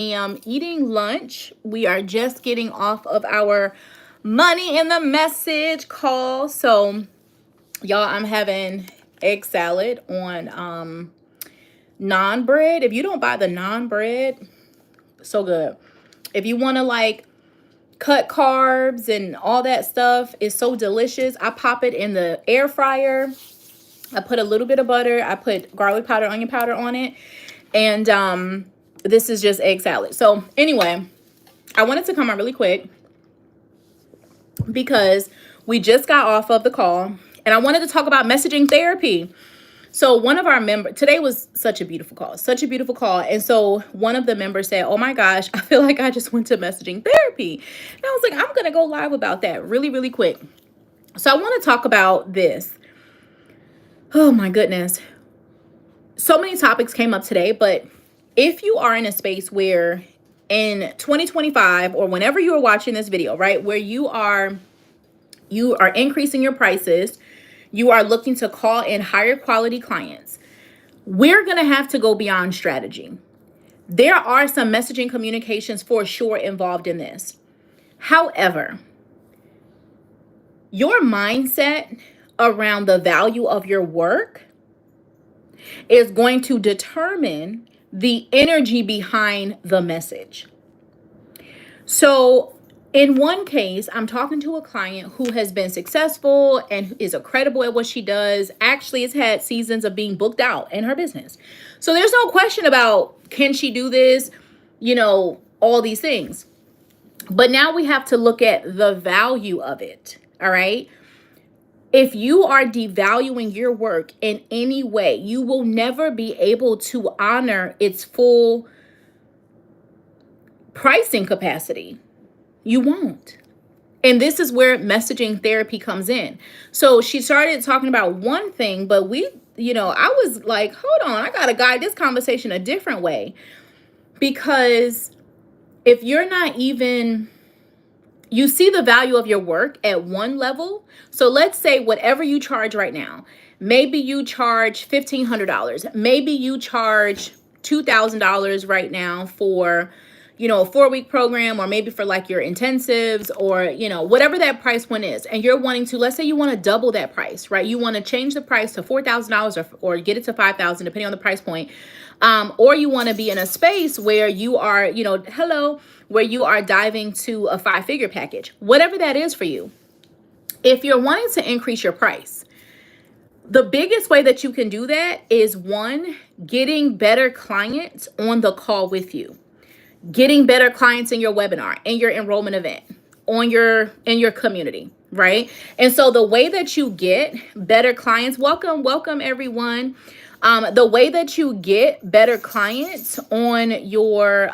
Eating lunch. We are just getting off of our money in the message call. So y'all, I'm having egg salad on naan bread. If you don't buy the naan bread, so good. If you want to like cut carbs and all that stuff, it's so delicious. I pop it in the air fryer. I put a little bit of butter. I put garlic powder, onion powder on it. And this is just egg salad. So anyway, I wanted to come on really quick because we just got off of the call and I wanted to talk about messaging therapy. So one of our members, today was such a beautiful call, such a beautiful call. And so one of the members said, oh my gosh, I feel like I just went to messaging therapy. And I was like, I'm going to go live about that really, really quick. So I want to talk about this. Oh my goodness. So many topics came up today, but if you are in a space where in 2025 or whenever you are watching this video, right, where you are increasing your prices, you are looking to call in higher quality clients, we're going to have to go beyond strategy. There are some messaging communications for sure involved in this. However, your mindset around the value of your work is going to determine the energy behind the message. So in one case, I'm talking to a client who has been successful and is credible at what she does. Actually, has had seasons of being booked out in her business. So there's no question about, can she do this? You know, all these things. But now we have to look at the value of it. All right. If you are devaluing your work in any way, you will never be able to honor its full pricing capacity. You won't. And this is where messaging therapy comes in. So she started talking about one thing, but I was like, hold on, I got to guide this conversation a different way. Because if you're not even, you see the value of your work at one level. So let's say whatever you charge right now, maybe you charge $1,500. Maybe you charge $2,000 right now for, a 4-week program, or maybe for like your intensives, or, whatever that price point is. And you're wanting to, let's say you want to double that price, right? You want to change the price to $4,000 or get it to $5,000, depending on the price point. Or you want to be in a space where you are, where you are diving to a 5-figure package, whatever that is for you. If you're wanting to increase your price, the biggest way that you can do that is, one, getting better clients on the call with you, getting better clients in your webinar, in your enrollment event, in your community, right? And so the way that you get better clients, welcome everyone. The way that you get better clients on your,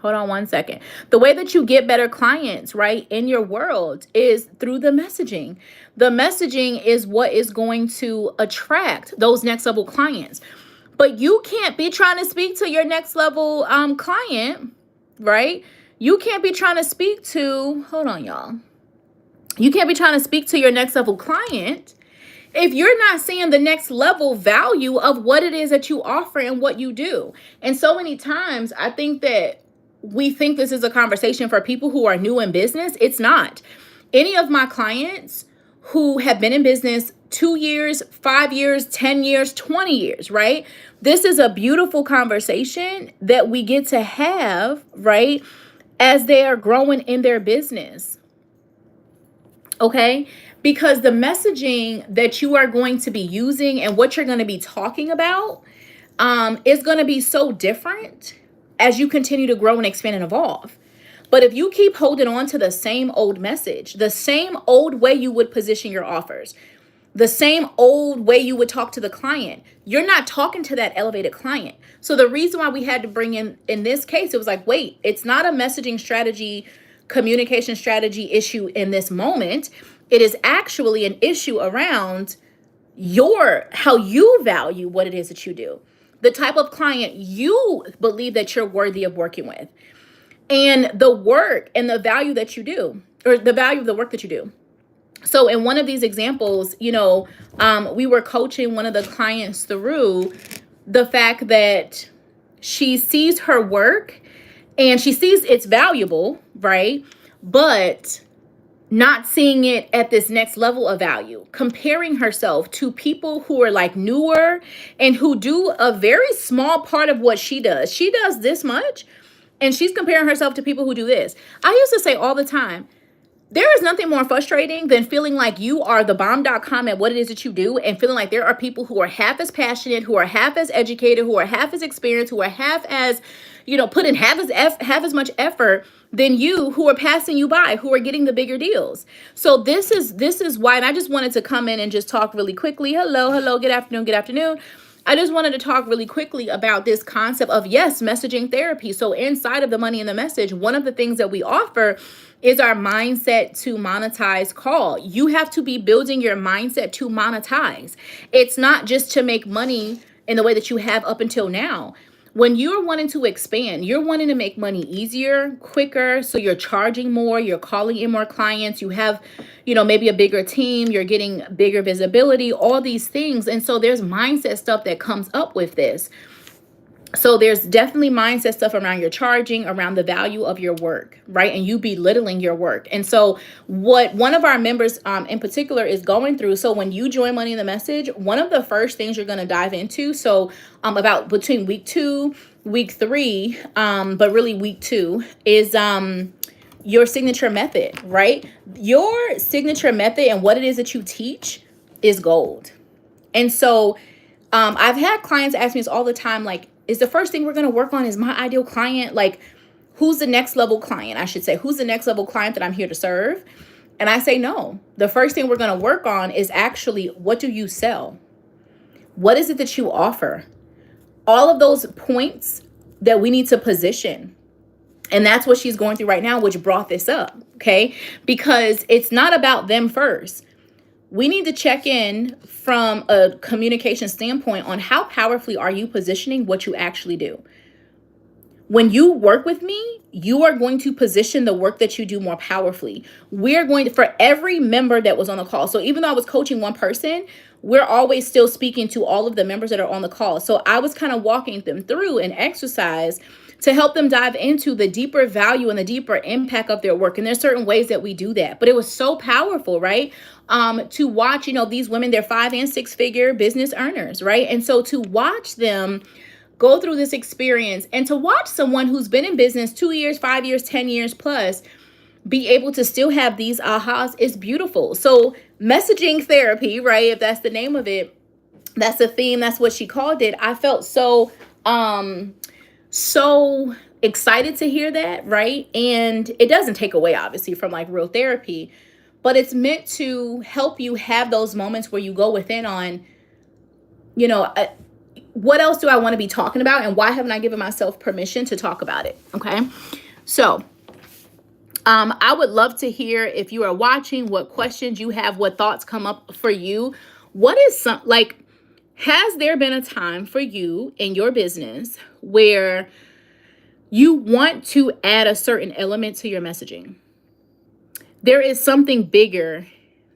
hold on one second. The way that you get better clients, right, in your world is through the messaging. The messaging is what is going to attract those next level clients. But you can't be trying to speak to your next level client, right? You can't be trying to speak to, hold on, y'all. You can't be trying to speak to your next level client if you're not seeing the next level value of what it is that you offer and what you do. And so many times I think that we think this is a conversation for people who are new in business. It's not. Any of my clients who have been in business 2 years, 5 years, 10 years, 20 years, right? This is a beautiful conversation that we get to have, right, as they are growing in their business. Okay? Because the messaging that you are going to be using and what you're going to be talking about is going to be so different as you continue to grow and expand and evolve. But if you keep holding on to the same old message, the same old way you would position your offers, the same old way you would talk to the client, you're not talking to that elevated client. So the reason why we had to bring in this case, it was like, wait, it's not a messaging strategy, communication strategy issue in this moment. It is actually an issue around how you value what it is that you do, the type of client you believe that you're worthy of working with, and the work and the value that you do, or the value of the work that you do. So in one of these examples, we were coaching one of the clients through the fact that She sees her work and she sees it's valuable, right? But not seeing it at this next level of value, comparing herself to people who are like newer and who do a very small part of what she does. She does this much and she's comparing herself to people who do this. I used to say all the time, there is nothing more frustrating than feeling like you are the bomb.com at what it is that you do and feeling like there are people who are half as passionate, who are half as educated, who are half as experienced, who are half as, put in half as much effort than you, who are passing you by, who are getting the bigger deals. So this is why, and I just wanted to come in and just talk really quickly. Hello, good afternoon. I just wanted to talk really quickly about this concept of, yes, messaging therapy. So inside of the Money in the Message, one of the things that we offer is our mindset to monetize call. You have to be building your mindset to monetize. It's not just to make money in the way that you have up until now. When you're wanting to expand, you're wanting to make money easier, quicker. So you're charging more, you're calling in more clients, you have, maybe a bigger team, you're getting bigger visibility, all these things. And so there's mindset stuff that comes up with this. So there's definitely mindset stuff around your charging, around the value of your work, right? And you belittling your work. And so what one of our members in particular is going through, so when you join Money in the Message, one of the first things you're going to dive into, so about between week 2, week 3, but really week 2 is your signature method, right? Your signature method and what it is that you teach is gold. And so I've had clients ask me this all the time, like, is the first thing we're going to work on is my ideal client? Like, who's the next level client? I should say, who's the next level client that I'm here to serve? And I say, no, the first thing we're going to work on is actually, what do you sell? What is it that you offer? All of those points that we need to position. And that's what she's going through right now, which brought this up, okay? Because it's not about them first. We need to check in from a communication standpoint on how powerfully are you positioning what you actually do. When you work with me, you are going to position the work that you do more powerfully. We're going to, for every member that was on the call. So even though I was coaching one person, we're always still speaking to all of the members that are on the call. So I was kind of walking them through an exercise to help them dive into the deeper value and the deeper impact of their work. And there's certain ways that we do that, but it was so powerful, right? To watch, these women, they're 5 and 6 figure business earners, right? And so to watch them go through this experience and to watch someone who's been in business 2 years, 5 years, 10 years plus be able to still have these ahas is beautiful. So messaging therapy, right? If that's the name of it, that's a theme. That's what she called it. I felt so excited to hear that, right? And it doesn't take away, obviously, from like real therapy, but it's meant to help you have those moments where you go within on, what else do I want to be talking about? And why haven't I given myself permission to talk about it? Okay. So I would love to hear, if you are watching, what questions you have, what thoughts come up for you. What is has there been a time for you in your business where you want to add a certain element to your messaging? There is something bigger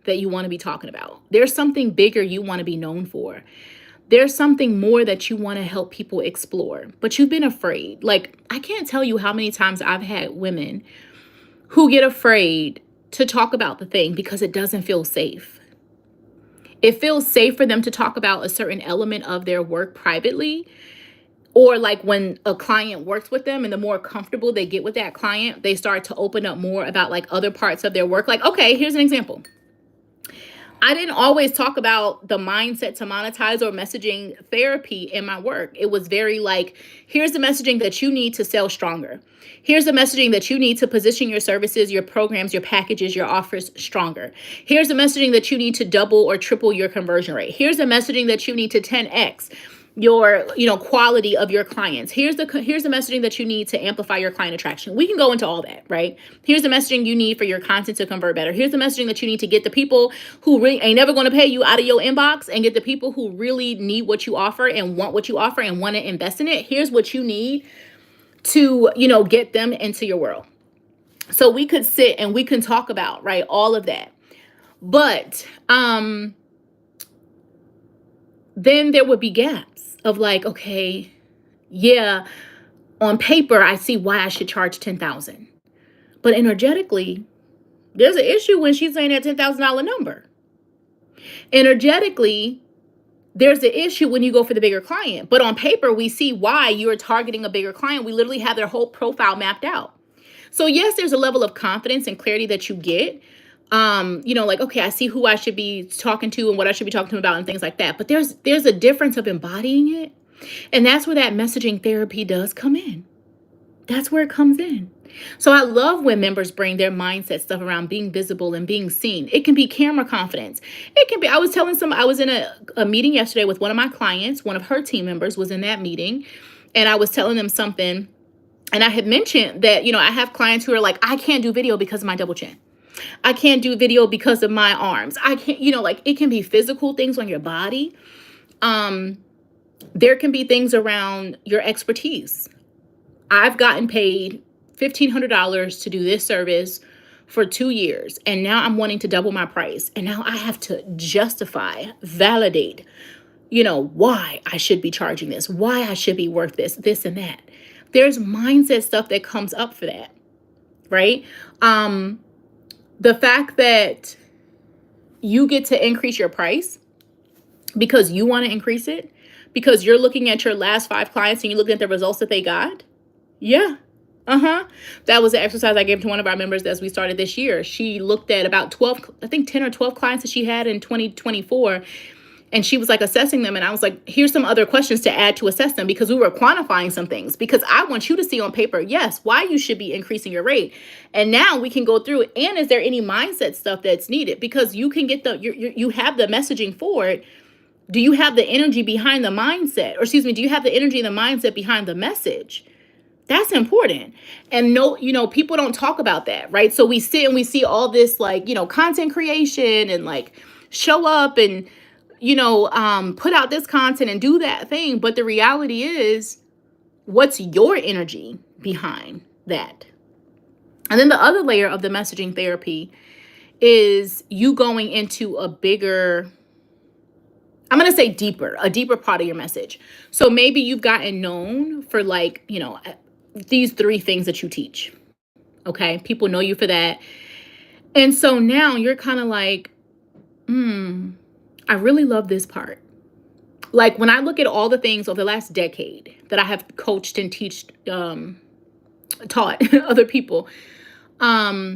that you want to be talking about. There's something bigger you want to be known for. There's something more that you want to help people explore, but you've been afraid. Like, I can't tell you how many times I've had women who get afraid to talk about the thing because it doesn't feel safe. It feels safe for them to talk about a certain element of their work privately, or like when a client works with them and the more comfortable they get with that client, they start to open up more about like other parts of their work. Like, okay, here's an example. I didn't always talk about the mindset to monetize or messaging therapy in my work. It was very like, here's the messaging that you need to sell stronger. Here's the messaging that you need to position your services, your programs, your packages, your offers stronger. Here's the messaging that you need to double or triple your conversion rate. Here's the messaging that you need to 10x your quality of your clients. Here's the messaging that you need to amplify your client attraction. We can go into all that, right? Here's the messaging you need for your content to convert better. Here's the messaging that you need to get the people who really ain't never going to pay you out of your inbox and get the people who really need what you offer and want what you offer and want to invest in it. Here's what you need to, get them into your world. So we could sit and we can talk about, right, all of that. But then there would be gaps of like, okay, Yeah, on paper, I see why I should charge 10,000. But energetically, there's an issue when she's saying that $10,000 number. Energetically, there's an issue when you go for the bigger client. But on paper, we see why you are targeting a bigger client. We literally have their whole profile mapped out. So yes, there's a level of confidence and clarity that you get. Like, okay, I see who I should be talking to and what I should be talking to them about and things like that. But there's a difference of embodying it. And that's where that messaging therapy does come in. That's where it comes in. So I love when members bring their mindset stuff around being visible and being seen. It can be camera confidence. It can be, I was in a meeting yesterday with one of my clients. One of her team members was in that meeting, and I was telling them something. And I had mentioned that, I have clients who are like, I can't do video because of my double chin. I can't do video because of my arms. I can't, like it can be physical things on your body. There can be things around your expertise. I've gotten paid $1,500 to do this service for 2 years. And now I'm wanting to double my price. And now I have to justify, validate, why I should be charging this, why I should be worth this and that. There's mindset stuff that comes up for that, right? The fact that you get to increase your price because you want to increase it, because you're looking at your last 5 clients and you're looking at the results that they got. Yeah. That was an exercise I gave to one of our members as we started this year. She looked at about 10 or 12 clients that she had in 2024. And she was like assessing them. And I was like, here's some other questions to add to assess them, because we were quantifying some things, because I want you to see on paper, yes, why you should be increasing your rate. And now we can go through it. And is there any mindset stuff that's needed? Because you can get you have the messaging for it. Do you have the energy behind the mindset? Or excuse me, do you have the energy and the mindset behind the message? That's important. And people don't talk about that, right? So we sit and we see all this like, content creation and like show up and, put out this content and do that thing. But the reality is, what's your energy behind that? And then the other layer of the messaging therapy is you going into a bigger, I'm going to say a deeper part of your message. So maybe you've gotten known for like, these 3 things that you teach. Okay. People know you for that. And so now you're kind of like, I really love this part. Like when I look at all the things over the last decade that I have coached and taught other people,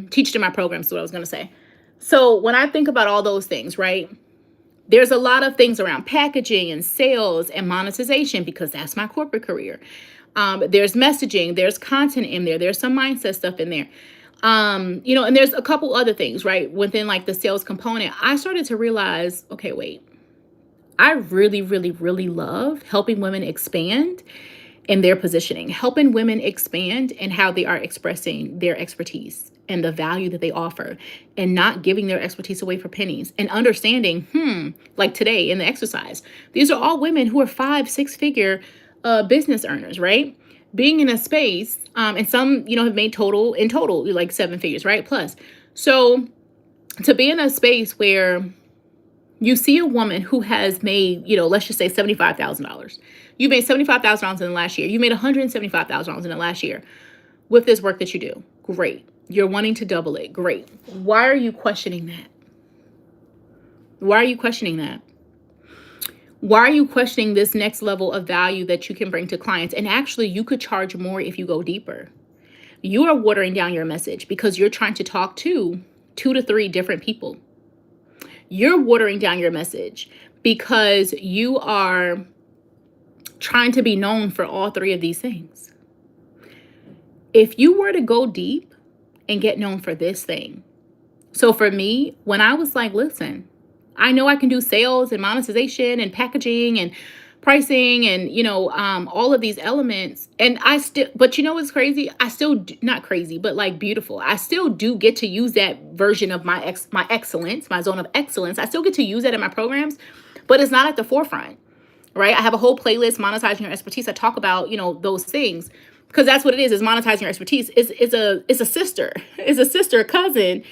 teached in my programs is what I was going to say. So when I think about all those things, right, there's a lot of things around packaging and sales and monetization, because that's my corporate career. There's messaging, there's content in there, there's some mindset stuff in there. And there's a couple other things, right? Within like the sales component, I started to realize, okay, wait, I really, really, really love helping women expand in their positioning, helping women expand in how they are expressing their expertise and the value that they offer, and not giving their expertise away for pennies, and understanding, like today in the exercise, these are all women who are 5-6-figure business earners, right? Being in a space, and some, have made total like 7 figures, right? Plus. So to be in a space where you see a woman who has made, let's just say $75,000. You made $75,000 in the last year. You made $175,000 in the last year with this work that you do. Great. You're wanting to double it. Great. Why are you questioning that? Why are you questioning that? Why are you questioning this next level of value that you can bring to clients? And actually, you could charge more if you go deeper. You are watering down your message because you're trying to talk to 2 to 3 different people. You're watering down your message because you are trying to be known for all 3 of these things. If you were to go deep and get known for this thing. So for me, when I was like, listen, I know I can do sales and monetization and packaging and pricing and, all of these elements. And but what's crazy? I still, not crazy, but like beautiful. I still do get to use that version of my excellence, my zone of excellence. I still get to use that in my programs, but it's not at the forefront, right? I have a whole playlist, monetizing your expertise. I talk about, those things, because that's what it is monetizing your expertise. It's a sister, cousin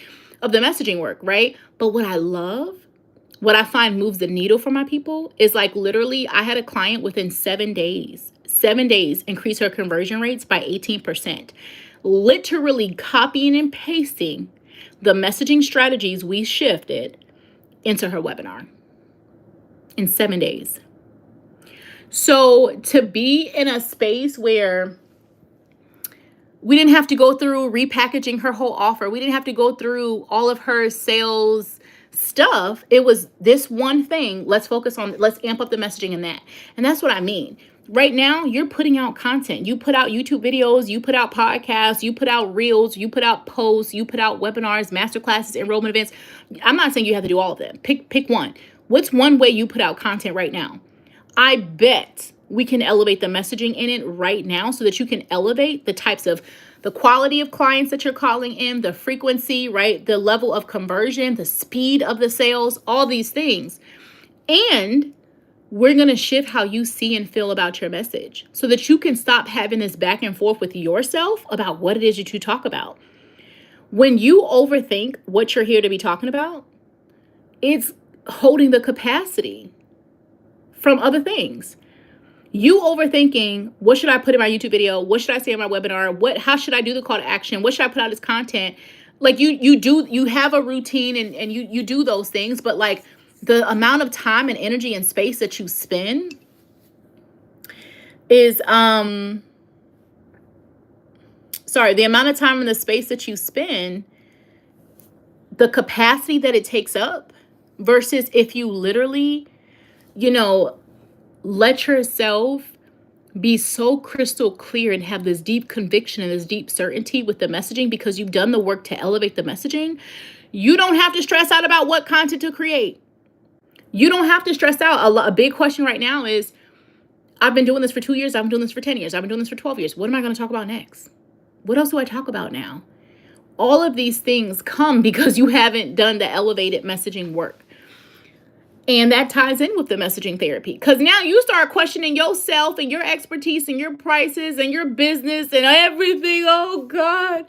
of the messaging work, right? But what I find moves the needle for my people is like literally I had a client within 7 days 7 days, increase her conversion rates by 18%. Literally copying and pasting the messaging strategies we shifted into her webinar in 7 days. So to be in a space where we didn't have to go through repackaging her whole offer, we didn't have to go through all of her sales stuff. It was this one thing. Let's focus on, let's amp up the messaging in that. And that's what I mean. Right now, you're putting out content. You put out YouTube videos, you put out podcasts, you put out reels, you put out posts, you put out webinars, masterclasses, enrollment events. I'm not saying you have to do all of them. Pick one. What's one way you put out content right now? I bet we can elevate the messaging in it right now so that you can elevate the types of, the quality of clients that you're calling in, the frequency, right? The level of conversion, the speed of the sales, all these things. And we're going to shift how you see and feel about your message so that you can stop having this back and forth with yourself about what it is that you talk about. When you overthink what you're here to be talking about, it's holding the capacity from other things. You overthinking, what should I put in my YouTube video? What should I say in my webinar? How should I do the call to action? What should I put out as content? Like you have a routine and you do those things, but like the amount of time and energy and space that you spend is, the amount of time and the space that you spend, the capacity that it takes up versus if you literally, let yourself be so crystal clear and have this deep conviction and this deep certainty with the messaging because you've done the work to elevate the messaging. You don't have to stress out about what content to create. You don't have to stress out. A big question right now is, I've been doing this for 2 years. I've been doing this for 10 years. I've been doing this for 12 years. What am I going to talk about next? What else do I talk about now? All of these things come because you haven't done the elevated messaging work. And that ties in with the messaging therapy. Because now you start questioning yourself and your expertise and your prices and your business and everything. Oh, God,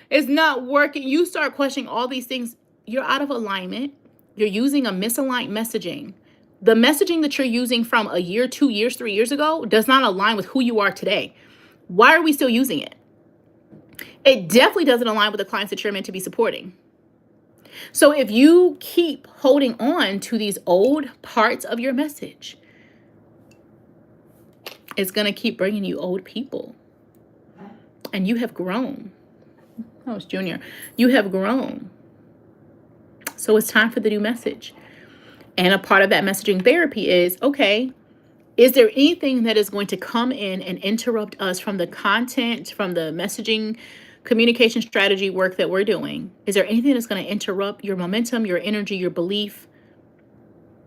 it's not working. You start questioning all these things. You're out of alignment. You're using a misaligned messaging. The messaging that you're using from a year, 2 years, 3 years ago does not align with who you are today. Why are we still using it? It definitely doesn't align with the clients that you're meant to be supporting. So if you keep holding on to these old parts of your message, it's going to keep bringing you old people. And you have grown. Oh, it's Junior. You have grown. So it's time for the new message. And a part of that messaging therapy is, okay, is there anything that is going to come in and interrupt us from the content, from the messaging communication strategy work that we're doing? Is there anything that's going to interrupt your momentum, your energy, your belief,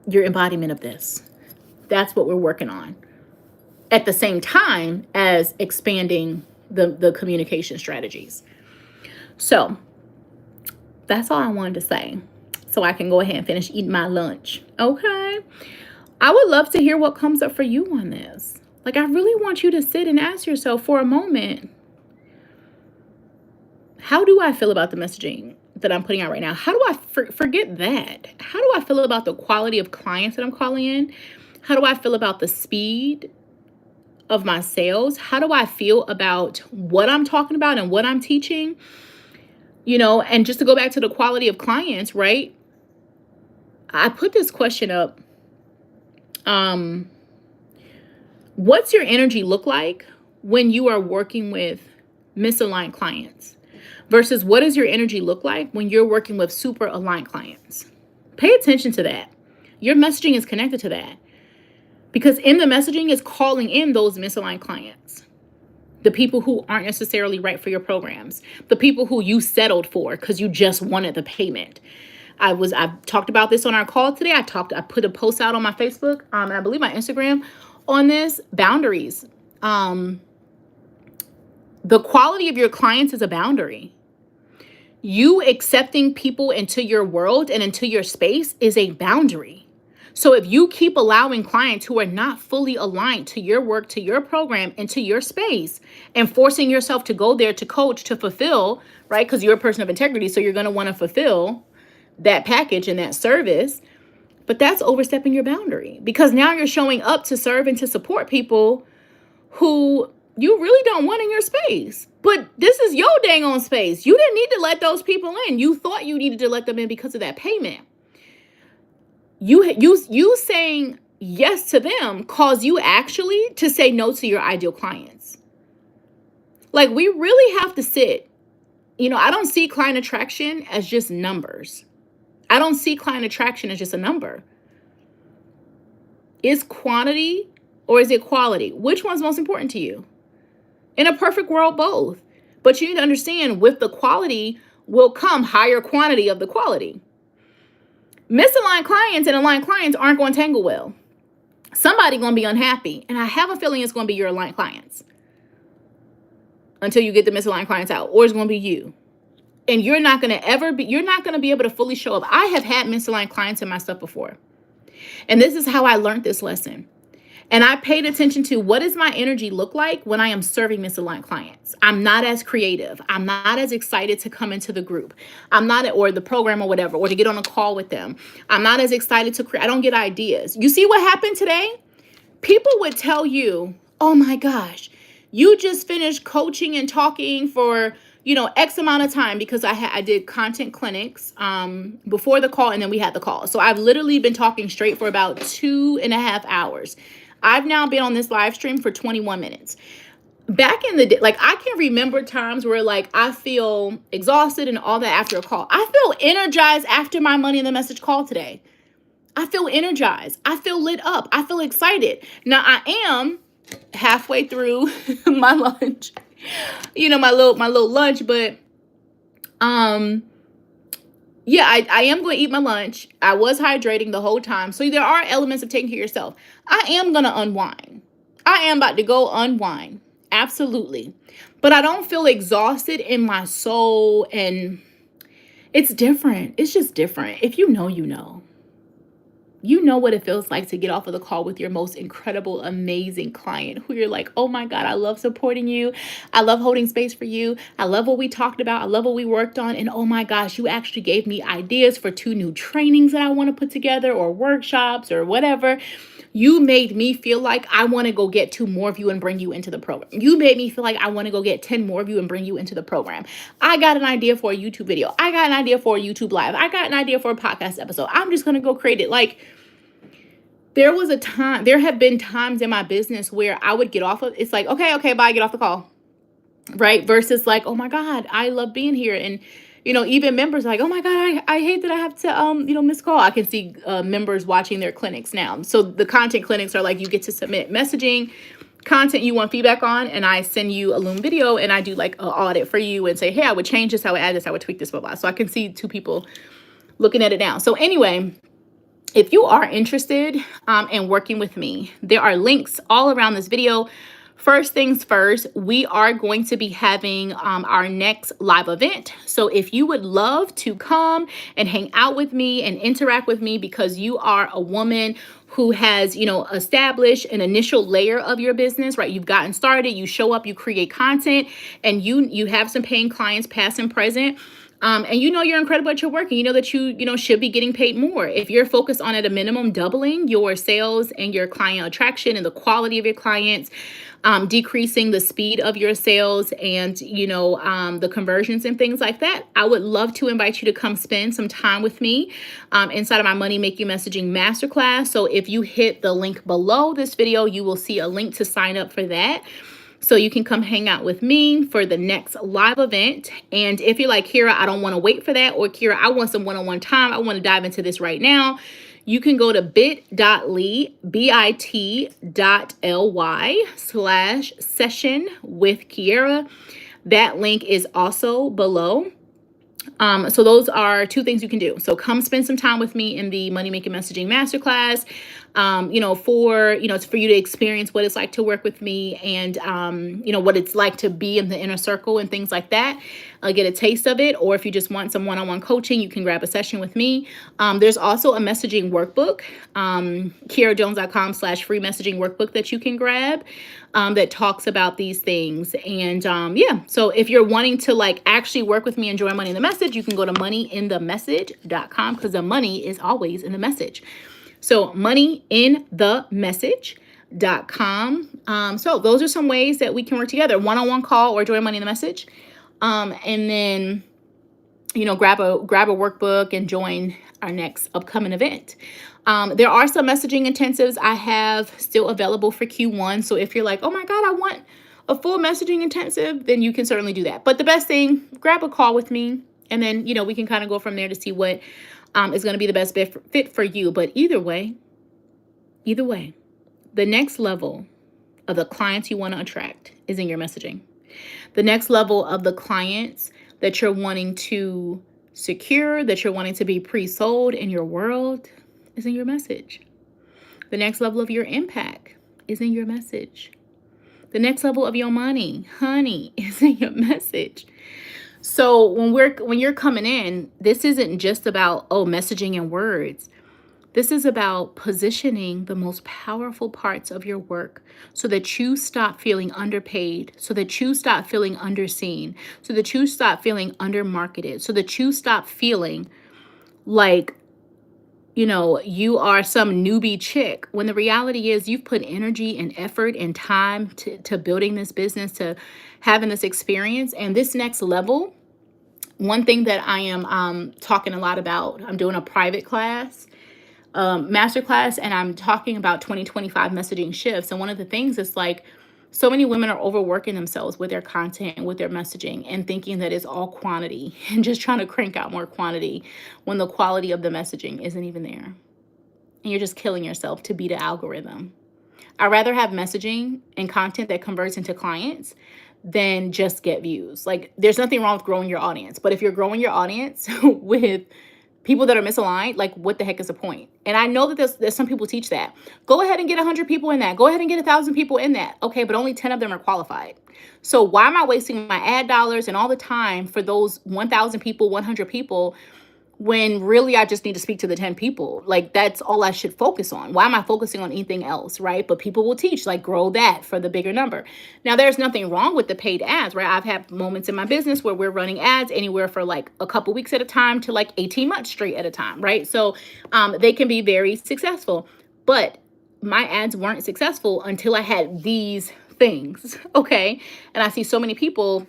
your embodiment of this? That's what we're working on. At the same time as expanding the communication strategies. So that's all I wanted to say. So I can go ahead and finish eating my lunch. Okay. I would love to hear what comes up for you on this. Like, I really want you to sit and ask yourself for a moment, how do I feel about the messaging that I'm putting out right now? How do I forget that? How do I feel about the quality of clients that I'm calling in? How do I feel about the speed of my sales? How do I feel about what I'm talking about and what I'm teaching? And just to go back to the quality of clients, right? I put this question up. What's your energy look like when you are working with misaligned clients versus what does your energy look like when you're working with super aligned clients? Pay attention to that. Your messaging is connected to that because in the messaging is calling in those misaligned clients, the people who aren't necessarily right for your programs, the people who you settled for because you just wanted the payment. I talked about this on our call today. I put a post out on my Facebook, and I believe my Instagram on this, boundaries. The quality of your clients is a boundary. You accepting people into your world and into your space is a boundary. So if you keep allowing clients who are not fully aligned to your work, to your program, into your space and forcing yourself to go there to coach, to fulfill, right? Because you're a person of integrity. So you're going to want to fulfill that package and that service. But that's overstepping your boundary because now you're showing up to serve and to support people who you really don't want in your space. But this is your dang on space. You didn't need to let those people in. You thought you needed to let them in because of that payment. You saying yes to them caused you actually to say no to your ideal clients. Like, we really have to sit. I don't see client attraction as just numbers. I don't see client attraction as just a number. Is quantity or is it quality? Which one's most important to you? In a perfect world, both. But you need to understand, with the quality will come higher quantity of the quality. Misaligned clients and aligned clients aren't going to tangle well. Somebody's going to be unhappy. And I have a feeling it's going to be your aligned clients until you get the misaligned clients out, or it's going to be you. And you're not going to be able to fully show up. I have had misaligned clients in my stuff before. And this is how I learned this lesson. And I paid attention to, what does my energy look like when I am serving misaligned clients? I'm not as creative. I'm not as excited to come into the group. Or the program or whatever, or to get on a call with them. I'm not as excited to create. I don't get ideas. You see what happened today? People would tell you, oh my gosh, you just finished coaching and talking for, X amount of time, because I did content clinics before the call, and then we had the call. So I've literally been talking straight for about 2.5 hours. I've now been on this live stream for 21 minutes. Back in the day, I can remember times where I feel exhausted and all that after a call. I feel energized after my Money in the Message call today. I feel energized. I feel lit up. I feel excited. Now I am halfway through my lunch, my little lunch, but yeah, I am going to eat my lunch. I was hydrating the whole time. So there are elements of taking care of yourself. I am going to unwind. I am about to go unwind. Absolutely. But I don't feel exhausted in my soul. And it's different. It's just different. If you know, you know. You know what it feels like to get off of the call with your most incredible, amazing client who you're like, oh my God, I love supporting you. I love holding space for you. I love what we talked about. I love what we worked on. And oh my gosh, you actually gave me ideas for 2 new trainings that I want to put together, or workshops or whatever. You made me feel like I want to go get 2 more of you and bring you into the program. You made me feel like I want to go get 10 more of you and bring you into the program. I got an idea for a YouTube video. I got an idea for a YouTube live. I got an idea for a podcast episode. I'm just going to go create it. There have been times in my business where I would get off of, it's like, okay, bye, get off the call. Right? Versus oh my God, I love being here. And, even members oh my God, I hate that I have to, miss call. I can see members watching their clinics now. So the content clinics are you get to submit messaging, content you want feedback on, and I send you a Loom video, and I do an audit for you and say, hey, I would change this, I would add this, I would tweak this, blah, blah. So I can see 2 people looking at it now. So anyway, if you are interested in working with me, there are links all around this video. First things first, we are going to be having our next live event. So if you would love to come and hang out with me and interact with me, because you are a woman who has, established an initial layer of your business, right? You've gotten started, you show up, you create content, and you have some paying clients, past and present. And you're incredible at your work, and you know that you should be getting paid more. If you're focused on, at a minimum, doubling your sales and your client attraction and the quality of your clients, decreasing the speed of your sales and, the conversions and things like that, I would love to invite you to come spend some time with me inside of my Money Making Messaging Masterclass. So if you hit the link below this video, you will see a link to sign up for that. So you can come hang out with me for the next live event. And if you're like, Kira, I don't want to wait for that, or Kira, I want some one-on-one time, I want to dive into this right now, you can go to bit.ly, bit.ly/session with Kiera. That link is also below. So those are 2 things you can do. So come spend some time with me in the Money Making Messaging Masterclass, for you to experience what it's like to work with me, and, what it's like to be in the inner circle and things like that. Get a taste of it. Or if you just want some one-on-one coaching, you can grab a session with me. There's also a messaging workbook, KiaraJones.com/free messaging workbook that you can grab, that talks about these things. And so if you're wanting to actually work with me and join Money in the Message, you can go to moneyinthemessage.com, because the money is always in the message. So moneyinthemessage.com. So those are some ways that we can work together: one-on-one call or join Money in the Message. And then, grab a workbook and join our next upcoming event. There are some messaging intensives I have still available for Q1. So if you're like, oh my God, I want a full messaging intensive, then you can certainly do that. But the best thing, grab a call with me, and then, we can kind of go from there to see what is going to be the best fit for you. But either way, the next level of the clients you want to attract is in your messaging. The next level of the clients that you're wanting to secure, that you're wanting to be pre-sold in your world, is in your message. The next level of your impact is in your message. The next level of your money, honey, is in your message. So when you're coming in, this isn't just about, messaging and words. This is about positioning the most powerful parts of your work so that you stop feeling underpaid, so that you stop feeling underseen, so that you stop feeling undermarketed, so that you stop feeling like, you are some newbie chick, when the reality is you've put energy and effort and time to building this business, to having this experience. And this next level, one thing that I am talking a lot about, I'm doing a private class, masterclass, and I'm talking about 2025 messaging shifts. And one of the things is like, so many women are overworking themselves with their content, with their messaging, and thinking that it's all quantity and just trying to crank out more quantity when the quality of the messaging isn't even there. And you're just killing yourself to beat the algorithm. I'd rather have messaging and content that converts into clients than just get views. Like, there's nothing wrong with growing your audience, but if you're growing your audience with people that are misaligned, like, what the heck is the point? And I know that there's some people teach that. Go ahead and get 100 people in that. Go ahead and get 1,000 people in that. Okay, but only 10 of them are qualified. So why am I wasting my ad dollars and all the time for those 1,000 people, 100 people, when really I just need to speak to the 10 people? Like, that's all I should focus on. Why am I focusing on anything else, right? But people will teach, like, grow that for the bigger number. Now, there's nothing wrong with the paid ads, right? I've had moments in my business where we're running ads anywhere for like a couple weeks at a time to like 18 months straight at a time, right? So they can be very successful. But my ads weren't successful until I had these things, okay? And I see so many people,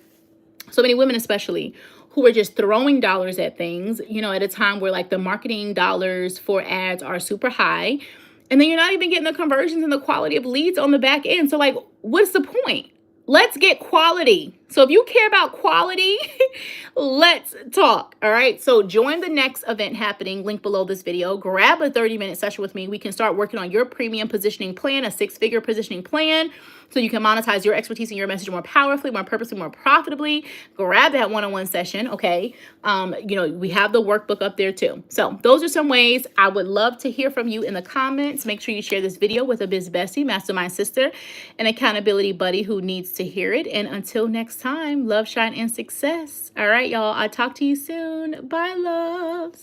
so many women especially, who are just throwing dollars at things, at a time where like the marketing dollars for ads are super high. And then you're not even getting the conversions and the quality of leads on the back end. So like, what's the point? Let's get quality. So if you care about quality, let's talk. All right. So join the next event happening, link below this video. Grab a 30-minute session with me. We can start working on your premium positioning plan, a 6-figure positioning plan, so you can monetize your expertise and your message more powerfully, more purposely, more profitably. Grab that one-on-one session. Okay. We have the workbook up there too. So those are some ways. I would love to hear from you in the comments. Make sure you share this video with a biz bestie, mastermind sister, an accountability buddy who needs to hear it. And until next time, love, shine, and success. All right, y'all. I'll talk to you soon. Bye, loves.